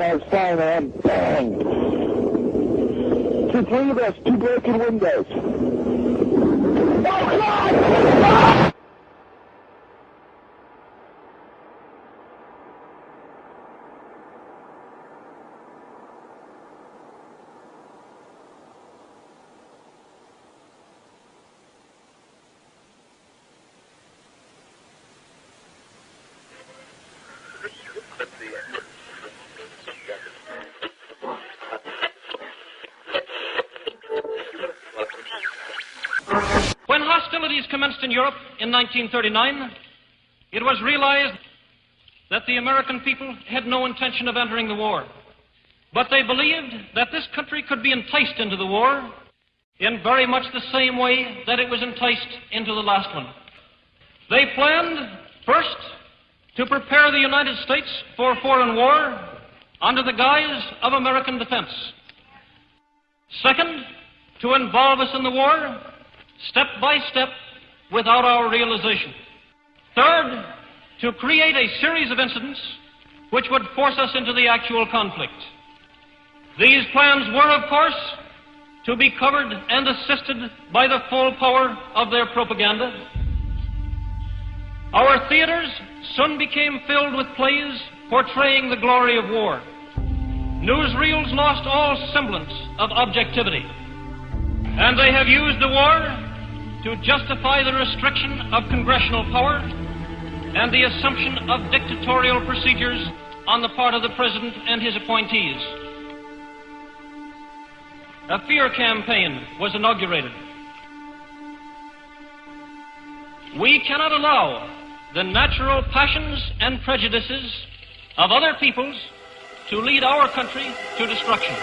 I was flying around, bang. To three of us, two broken windows. Oh, God! Ah! When hostilities commenced in Europe in 1939, it was realized that the American people had no intention of entering the war. But they believed that this country could be enticed into the war in very much the same way that it was enticed into the last one. They planned, first, to prepare the United States for foreign war under the guise of American defense. Second, to involve us in the war step by step without our realization. Third, to create a series of incidents which would force us into the actual conflict. These plans were, of course, to be covered and assisted by the full power of their propaganda. Our theaters soon became filled with plays portraying the glory of war. Newsreels lost all semblance of objectivity, and they have used the war to justify the restriction of congressional power and the assumption of dictatorial procedures on the part of the President and his appointees. A fear campaign was inaugurated. We cannot allow the natural passions and prejudices of other peoples to lead our country to destruction.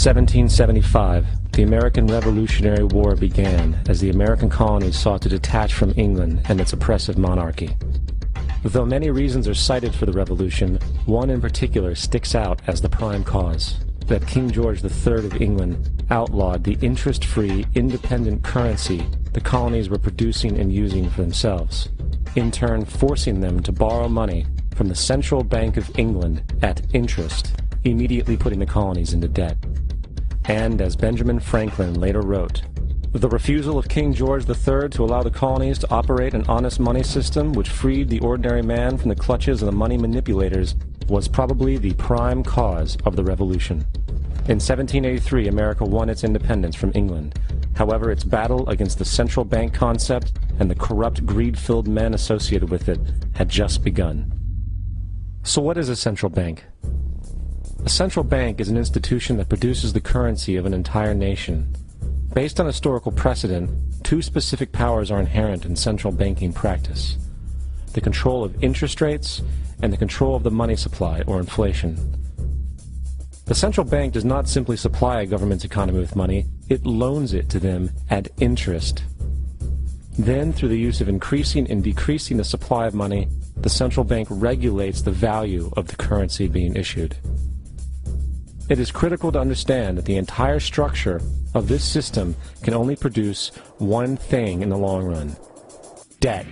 In 1775, the American Revolutionary War began as the American colonies sought to detach from England and its oppressive monarchy. Though many reasons are cited for the revolution, one in particular sticks out as the prime cause: that King George III of England outlawed the interest-free, independent currency the colonies were producing and using for themselves, in turn forcing them to borrow money from the Central Bank of England at interest, immediately putting the colonies into debt. And, as Benjamin Franklin later wrote, the refusal of King George III to allow the colonies to operate an honest money system which freed the ordinary man from the clutches of the money manipulators was probably the prime cause of the revolution. In 1783, America won its independence from England. However, its battle against the central bank concept and the corrupt, greed-filled men associated with it had just begun. So what is a central bank? A central bank is an institution that produces the currency of an entire nation. Based on historical precedent, two specific powers are inherent in central banking practice: the control of interest rates and the control of the money supply, or inflation. The central bank does not simply supply a government's economy with money, it loans it to them at interest. Then, through the use of increasing and decreasing the supply of money, the central bank regulates the value of the currency being issued. It is critical to understand that the entire structure of this system can only produce one thing in the long run: debt.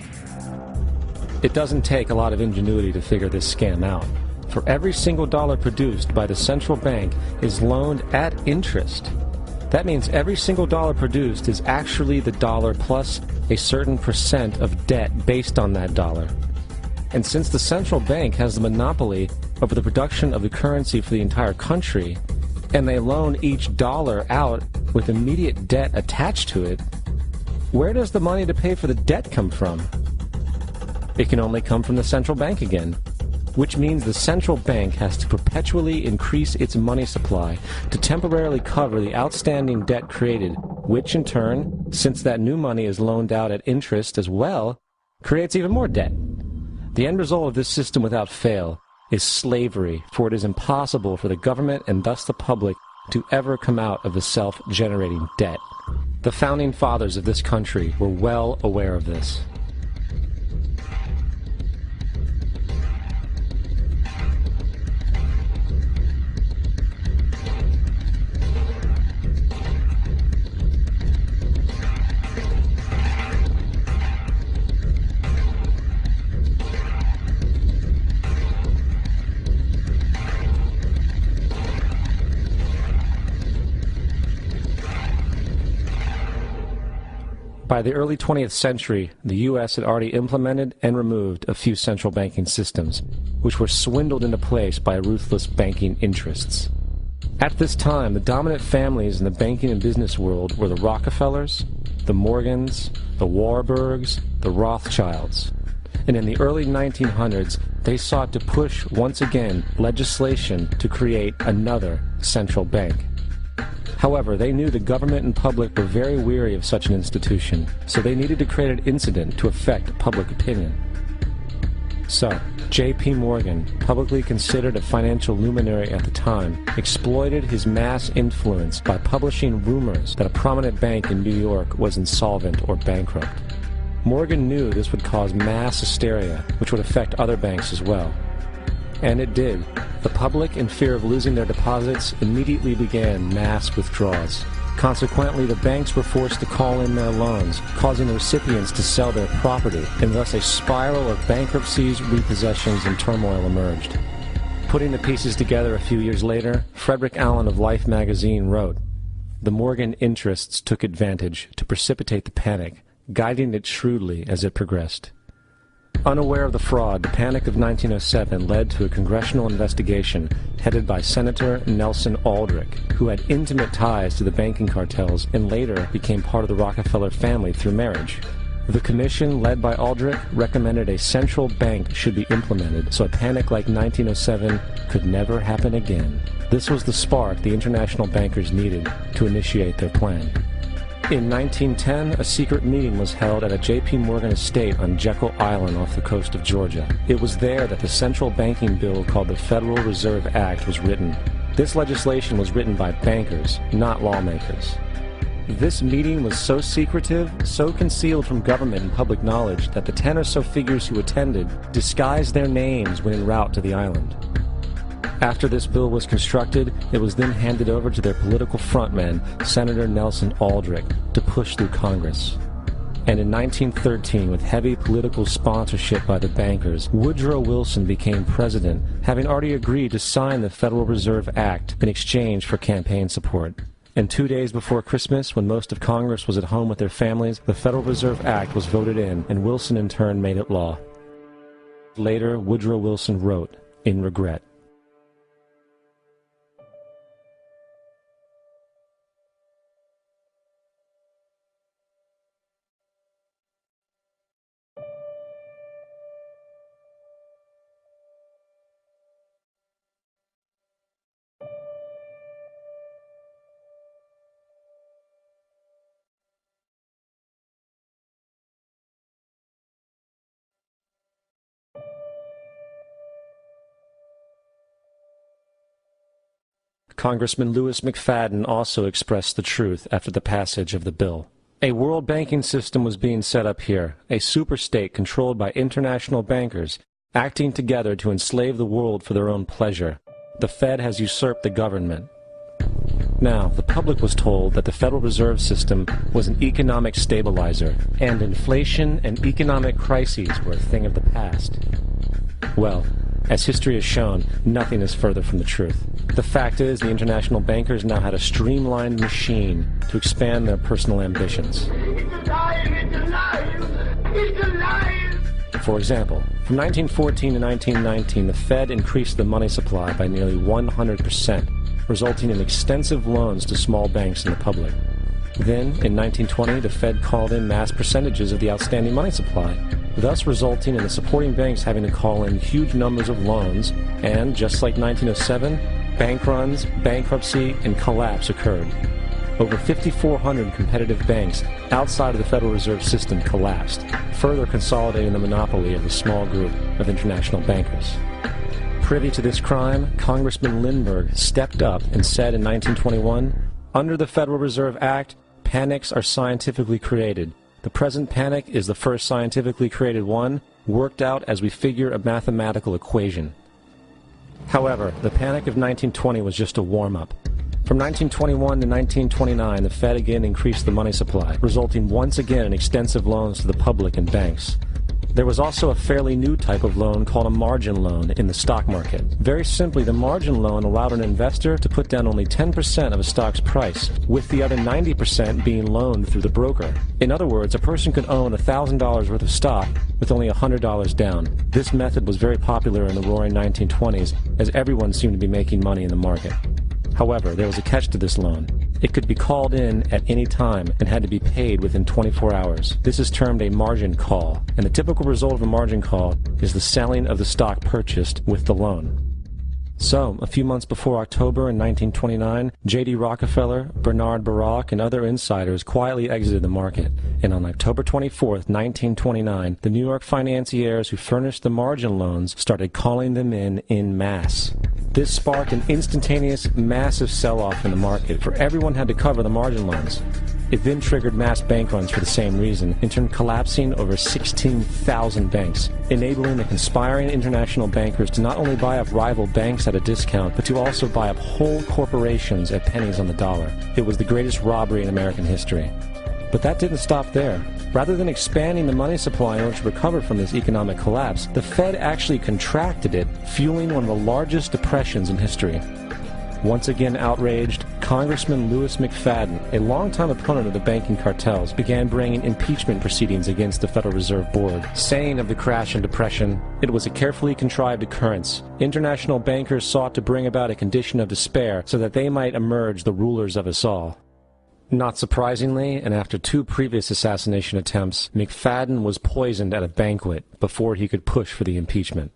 It doesn't take a lot of ingenuity to figure this scam out. For every single dollar produced by the central bank is loaned at interest. That means every single dollar produced is actually the dollar plus a certain percent of debt based on that dollar. And since the central bank has the monopoly over the production of the currency for the entire country, and they loan each dollar out with immediate debt attached to it, where does the money to pay for the debt come from? It can only come from the central bank again, which means the central bank has to perpetually increase its money supply to temporarily cover the outstanding debt created, which in turn, since that new money is loaned out at interest as well, creates even more debt. The end result of this system without fail is slavery, for it is impossible for the government and thus the public to ever come out of the self-generating debt. The founding fathers of this country were well aware of this. By the early 20th century, the U.S. had already implemented and removed a few central banking systems, which were swindled into place by ruthless banking interests. At this time, the dominant families in the banking and business world were the Rockefellers, the Morgans, the Warburgs, the Rothschilds. And in the early 1900s, they sought to push, once again, legislation to create another central bank. However, they knew the government and public were very weary of such an institution, so they needed to create an incident to affect public opinion. So, J.P. Morgan, publicly considered a financial luminary at the time, exploited his mass influence by publishing rumors that a prominent bank in New York was insolvent or bankrupt. Morgan knew this would cause mass hysteria, which would affect other banks as well. And it did. The public, in fear of losing their deposits, immediately began mass withdrawals. Consequently, the banks were forced to call in their loans, causing the recipients to sell their property, and thus a spiral of bankruptcies, repossessions, and turmoil emerged. Putting the pieces together a few years later, Frederick Allen of Life magazine wrote, "The Morgan interests took advantage to precipitate the panic, guiding it shrewdly as it progressed." Unaware of the fraud, the Panic of 1907 led to a congressional investigation headed by Senator Nelson Aldrich, who had intimate ties to the banking cartels and later became part of the Rockefeller family through marriage. The commission, led by Aldrich, recommended a central bank should be implemented so a panic like 1907 could never happen again. This was the spark the international bankers needed to initiate their plan. In 1910, a secret meeting was held at a J.P. Morgan estate on Jekyll Island off the coast of Georgia. It was there that the central banking bill called the Federal Reserve Act was written. This legislation was written by bankers, not lawmakers. This meeting was so secretive, so concealed from government and public knowledge that the 10 or so figures who attended disguised their names when en route to the island. After this bill was constructed, it was then handed over to their political frontman, Senator Nelson Aldrich, to push through Congress. And in 1913, with heavy political sponsorship by the bankers, Woodrow Wilson became president, having already agreed to sign the Federal Reserve Act in exchange for campaign support. And 2 days before Christmas, when most of Congress was at home with their families, the Federal Reserve Act was voted in, and Wilson in turn made it law. Later, Woodrow Wilson wrote, in regret, Congressman Louis McFadden also expressed the truth after the passage of the bill. A world banking system was being set up here, a superstate controlled by international bankers, acting together to enslave the world for their own pleasure. The Fed has usurped the government. Now, the public was told that the Federal Reserve System was an economic stabilizer, and inflation and economic crises were a thing of the past. Well, as history has shown, nothing is further from the truth. The fact is, the international bankers now had a streamlined machine to expand their personal ambitions. It's alive! It's alive! It's alive! For example, from 1914 to 1919, the Fed increased the money supply by nearly 100%, resulting in extensive loans to small banks and the public. Then, in 1920, the Fed called in mass percentages of the outstanding money supply, thus resulting in the supporting banks having to call in huge numbers of loans, and, just like 1907, bank runs, bankruptcy, and collapse occurred. over 5,400 competitive banks outside of the Federal Reserve System collapsed, further consolidating the monopoly of a small group of international bankers. Privy to this crime, Congressman Lindbergh stepped up and said in 1921, "Under the Federal Reserve Act, panics are scientifically created. The present panic is the first scientifically created one, worked out as we figure a mathematical equation." However, the panic of 1920 was just a warm-up. From 1921 to 1929, the Fed again increased the money supply, resulting once again in extensive loans to the public and banks. There was also a fairly new type of loan called a margin loan in the stock market. Very simply, the margin loan allowed an investor to put down only 10% of a stock's price, with the other 90% being loaned through the broker. In other words, a person could own $1,000 worth of stock with only $100 down. This method was very popular in the roaring 1920s, as everyone seemed to be making money in the market. However, there was a catch to this loan. It could be called in at any time and had to be paid within 24 hours. This is termed a margin call, and the typical result of a margin call is the selling of the stock purchased with the loan. So, a few months before October in 1929, J.D. Rockefeller, Bernard Baruch, and other insiders quietly exited the market, and on October 24, 1929, the New York financiers who furnished the margin loans started calling them in masse. This sparked an instantaneous, massive sell-off in the market, for everyone had to cover the margin loans. It then triggered mass bank runs for the same reason, in turn collapsing over 16,000 banks, enabling the conspiring international bankers to not only buy up rival banks at a discount, but to also buy up whole corporations at pennies on the dollar. It was the greatest robbery in American history. But that didn't stop there. Rather than expanding the money supply in order to recover from this economic collapse, the Fed actually contracted it, fueling one of the largest depressions in history. Once again outraged, Congressman Louis McFadden, a longtime opponent of the banking cartels, began bringing impeachment proceedings against the Federal Reserve Board, saying of the crash and depression, "It was a carefully contrived occurrence. International bankers sought to bring about a condition of despair so that they might emerge the rulers of us all." Not surprisingly, and after 2 previous assassination attempts, McFadden was poisoned at a banquet before he could push for the impeachment.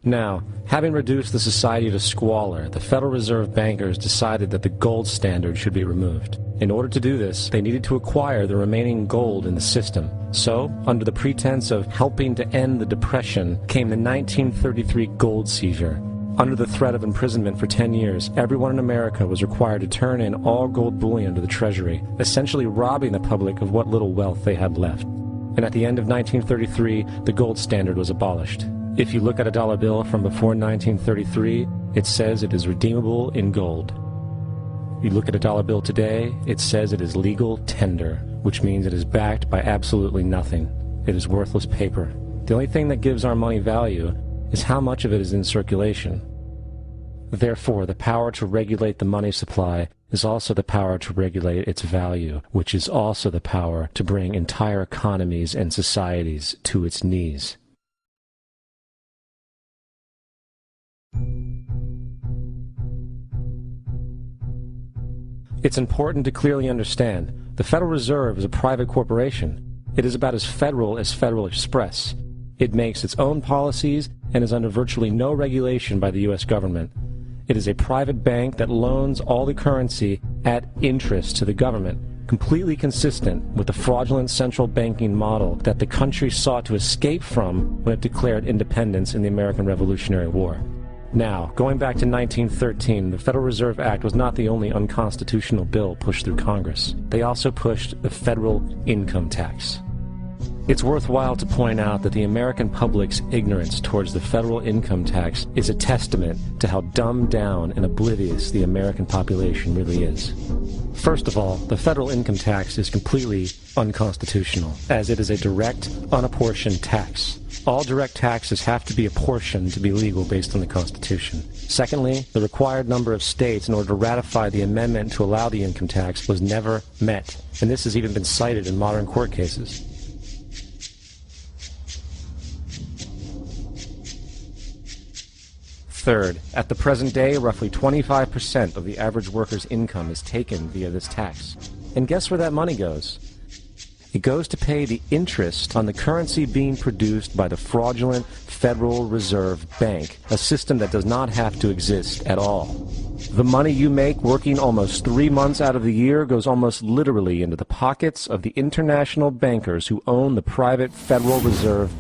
Now, having reduced the society to squalor, the Federal Reserve bankers decided that the gold standard should be removed. In order to do this, they needed to acquire the remaining gold in the system. So, under the pretense of helping to end the Depression, came the 1933 gold seizure. Under the threat of imprisonment for 10 years, everyone in America was required to turn in all gold bullion to the Treasury, essentially robbing the public of what little wealth they had left. And at the end of 1933, the gold standard was abolished. If you look at a dollar bill from before 1933, it says it is redeemable in gold. You look at a dollar bill today, it says it is legal tender, which means it is backed by absolutely nothing. It is worthless paper. The only thing that gives our money value is how much of it is in circulation. Therefore, the power to regulate the money supply is also the power to regulate its value, which is also the power to bring entire economies and societies to its knees. It's important to clearly understand, the Federal Reserve is a private corporation. It is about as Federal Express. It makes its own policies and is under virtually no regulation by the U.S. government. It is a private bank that loans all the currency at interest to the government, completely consistent with the fraudulent central banking model that the country sought to escape from when it declared independence in the American Revolutionary War. Now, going back to 1913, the Federal Reserve Act was not the only unconstitutional bill pushed through Congress. They also pushed the federal income tax. It's worthwhile to point out that the American public's ignorance towards the federal income tax is a testament to how dumbed down and oblivious the American population really is. First of all, the federal income tax is completely unconstitutional, as it is a direct, unapportioned tax. All direct taxes have to be apportioned to be legal based on the Constitution. Secondly, the required number of states in order to ratify the amendment to allow the income tax was never met, and this has even been cited in modern court cases. Third, at the present day, roughly 25% of the average worker's income is taken via this tax. And guess where that money goes? It goes to pay the interest on the currency being produced by the fraudulent Federal Reserve Bank, a system that does not have to exist at all. The money you make working almost 3 months out of the year goes almost literally into the pockets of the international bankers who own the private Federal Reserve